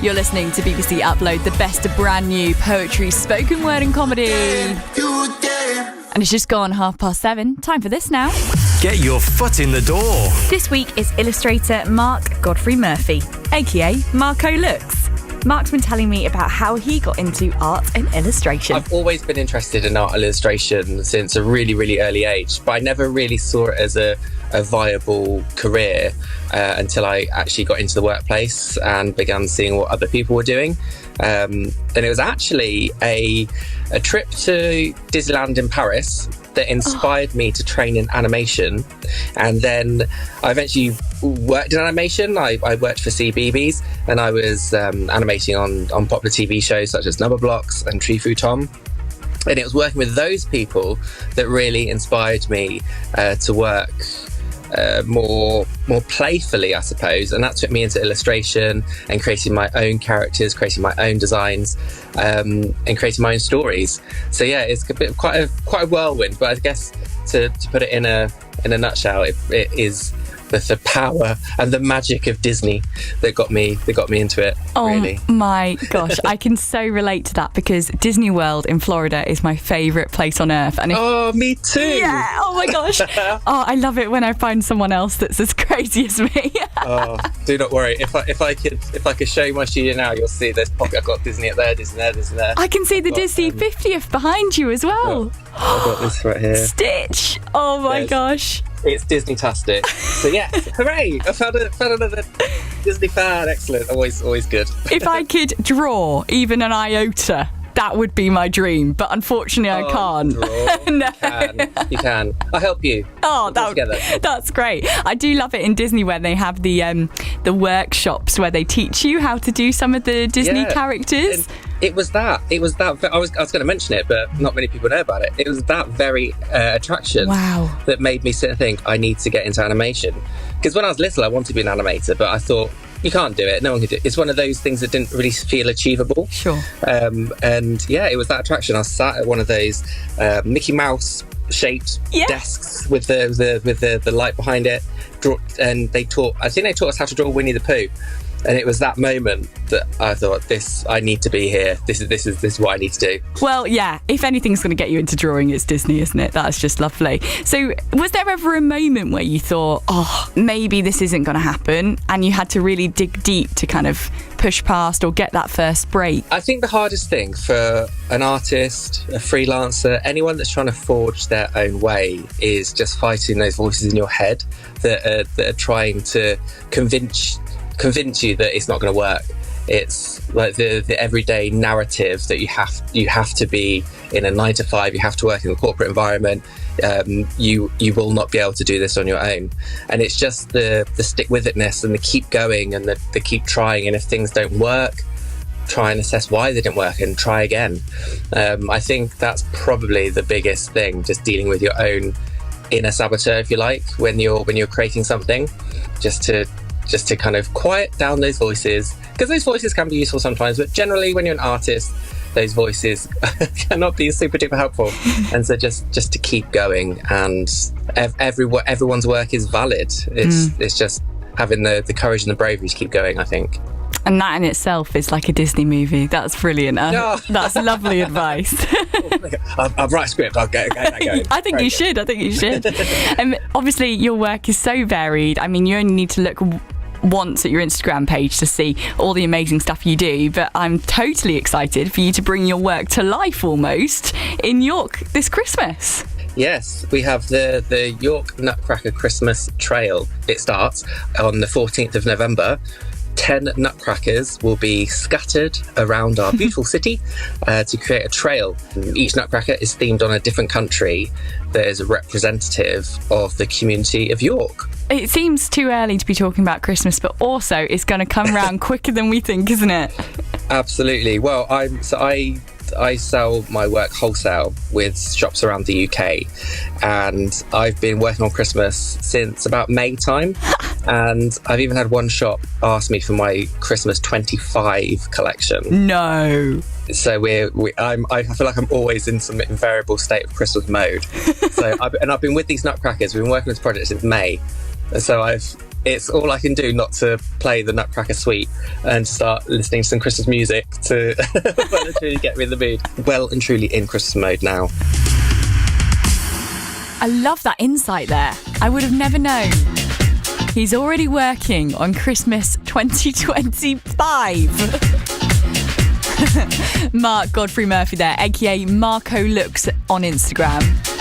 You're listening to BBC Upload, the best of brand new poetry, spoken word and comedy. And it's just gone 7:30. Time for this now. Get your foot in the door. This week is illustrator Mark Godfrey Murphy, aka Marco Looks. Mark's been telling me about how he got into art and illustration. I've always been interested in art and illustration since a really, really early age, but I never really saw it as a viable career until I actually got into the workplace and began seeing what other people were doing. And it was actually a trip to Disneyland in Paris that inspired me to train in animation. And then I eventually worked in animation. I worked for CBeebies, and I was animating on popular TV shows such as Numberblocks and Tree Fu Tom. And it was working with those people that really inspired me to work more playfully, I suppose, and that took me into illustration and creating my own characters, creating my own designs, and creating my own stories. So yeah, it's a bit quite a whirlwind, but I guess to put it in a nutshell, it is the power and the magic of Disney that got me into it. Really. Oh my gosh, I can so relate to that because Disney World in Florida is my favourite place on earth. And oh, me too. Yeah. Oh my gosh. Oh, I love it when I find someone else that's as crazy as me. Oh, do not worry. If I could show you my studio now, you'll see there's pocket. I've got Disney up there, Disney there, Disney there. I can see the Disney 50th behind you as well. I've got this right here. Stitch. Oh my gosh. It's Disney-tastic. So yeah, hooray! I found another Disney fan. Excellent. Always good. If I could draw even an iota, that would be my dream. But unfortunately, I can't. No. You can. I'll help you. Oh, that's great. I do love it in Disney where they have the workshops where they teach you how to do some of the Disney characters. And it was that. I was going to mention it, but not many people know about it. It was that very attraction that made me sit and think, I need to get into animation. Because when I was little, I wanted to be an animator, but I thought, you can't do it. No one can do it. It's one of those things that didn't really feel achievable. Sure. And yeah, it was that attraction. I sat at one of those Mickey Mouse shaped desks with the light behind it. And I think they taught us how to draw Winnie the Pooh. And it was that moment that I thought, I need to be here. This is what I need to do. Well, yeah, if anything's going to get you into drawing, it's Disney, isn't it? That's just lovely. So was there ever a moment where you thought, maybe this isn't going to happen, and you had to really dig deep to kind of push past or get that first break? I think the hardest thing for an artist, a freelancer, anyone that's trying to forge their own way is just fighting those voices in your head that are trying to convince you that it's not going to work. It's like the everyday narrative that you have to be in a 9 to 5, you have to work in a corporate environment, you will not be able to do this on your own. And it's just the stick with itness and the keep going and the keep trying, and if things don't work, try and assess why they didn't work and try again. I think that's probably the biggest thing, just dealing with your own inner saboteur, if you like, when you're creating something, just to kind of quiet down those voices, because those voices can be useful sometimes, but generally when you're an artist, those voices cannot be super duper helpful. And so just to keep going, and everyone's work is valid. It's just having the courage and the bravery to keep going, I think. And that in itself is like a Disney movie. That's brilliant. That's lovely advice. I'll write a script. I'll get that going. I think you should. Obviously, your work is so varied. I mean, you only need to look once at your Instagram page to see all the amazing stuff you do, but I'm totally excited for you to bring your work to life almost in York this Christmas. Yes, we have the York Nutcracker Christmas Trail. It starts on the 14th of November. 10 nutcrackers will be scattered around our beautiful city to create a trail. Each nutcracker is themed on a different country that is a representative of the community of York. It seems too early to be talking about Christmas, but also it's going to come around quicker than we think, isn't it? Absolutely. Well, I sell my work wholesale with shops around the UK, and I've been working on Christmas since about May time, and I've even had one shop ask me for my Christmas 25 collection. No. So I feel like I'm always in some invariable state of Christmas mode. So I've been with these nutcrackers. We've been working on this project since May. So I've it's all I can do not to play the Nutcracker Suite and start listening to some Christmas music to well and truly get me in the mood. Well and truly in Christmas mode now. I love that insight there. I would have never known. He's already working on Christmas 2025. Mark Godfrey Murphy there, aka Marco Looks on Instagram.